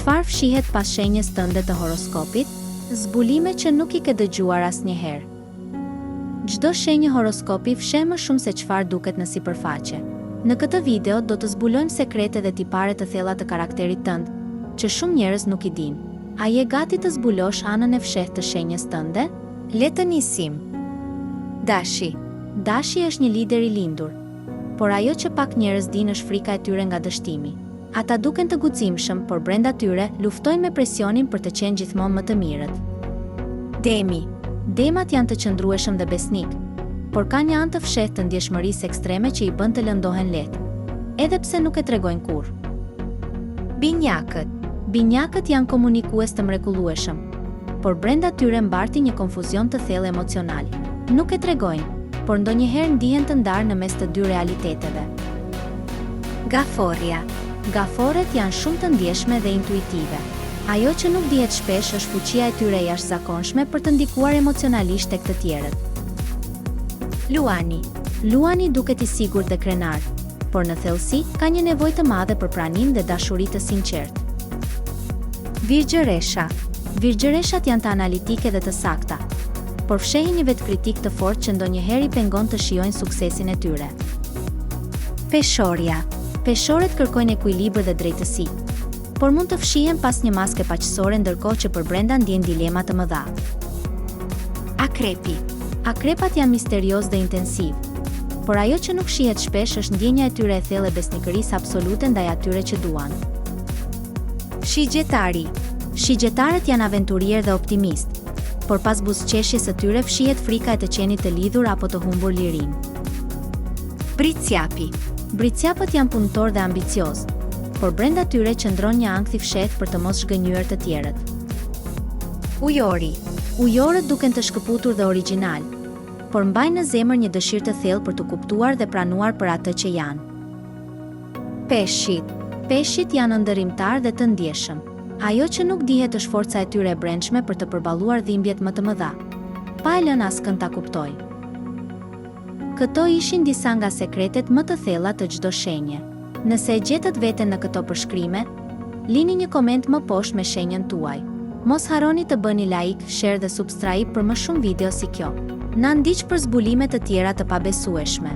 Çfarë fshihet pas shenjës tënde të horoskopit? Zbulime që nuk I ke dëgjuar asnjëherë. Çdo shenjë horoskopi fshe më shumë se çfarë duket në sipërfaqe. Në këtë video do të zbulojmë sekrete dhe tipare të thella të karakterit tënd, që shumë njerëz nuk I dinë. A je gati të zbulosh anën e fshehtë të shenjës tënde? Le të nisim. Dashi. Dashi është një lider I lindur, por ajo që pak njerëz dinë është frika e tyre nga dështimi. Ata duken të guximshëm, por brenda tyre luftojnë me presionin për të qenë gjithmonë më të mirët. Demi. Demat janë të qëndrueshëm dhe besnik, por ka një anë të fshehtë të ndjeshmërisë ekstreme që I bën të lëndohen lehtë, edhe pse nuk e tregojnë kurrë. Binjakët. Binjakët janë komunikues të mrekullueshëm, por brenda tyre mbarti një konfuzion të thellë emocional. Nuk e tregojnë, por ndonjëherë ndihen të ndarë në mes të dy realiteteve. Gaforja. Gaforet janë shumë të ndjeshme dhe intuitive. Ajo që nuk dihet shpesh është fuqia e tyre e jashtëzakonshme për të ndikuar emocionalisht tek të tjerët. Luani. Luani duket I sigurt dhe krenar, por në thellësi ka një nevojë të madhe për pranim dhe dashuri të sinqertë. Virgjëresha. Virgjëreshat janë të analitike dhe të sakta, por fshehin një vetkritik të fortë që ndonjëherë I pengon të shijojnë suksesin e tyre. Peshorja. Peshorët kërkojnë ekuilibër dhe drejtësi, por mund të fshihen pas një maske paqësore ndërkohë që për brenda ndjejnë dilema të mëdha. Akrepi. Akrepat janë misterios dhe intensiv, por ajo që nuk shihet shpesh është ndjenja e tyre e thellë e besnikërisë absolute ndaj atyre që duan. Shigjetari. Shigjetarët janë aventurier dhe optimist, por pas buzëqeshjes së tyre fshihet frika e të qenit të lidhur apo të humbur lirinë. Bricjapi. Bricjapët janë punëtor dhe ambicioz, por brenda tyre qëndron një ankth I fshehtë për të mos zhgënjyer të tjerët. Ujori. Ujorët duken të shkëputur dhe origjinal, por mbajnë në zemër një dëshirë të thellë për të kuptuar dhe pranuar për atë që janë. Peshqit. Peshqit janë ndërrimtar dhe të ndjeshëm. Ajo që nuk dihet është forca e tyre e brendshme për të përballuar dhimbjet më të mëdha, pa e lënë askënd ta kuptojë. Këto ishin disa nga sekretet më të thella të çdo shenje. Nëse e gjetët veten në këto përshkrime, lini një koment më poshtë me shenjën tuaj. Mos harroni të bëni like, share dhe subscribe për më shumë video si kjo. Na ndiq për zbulime të tjera të pabesueshme.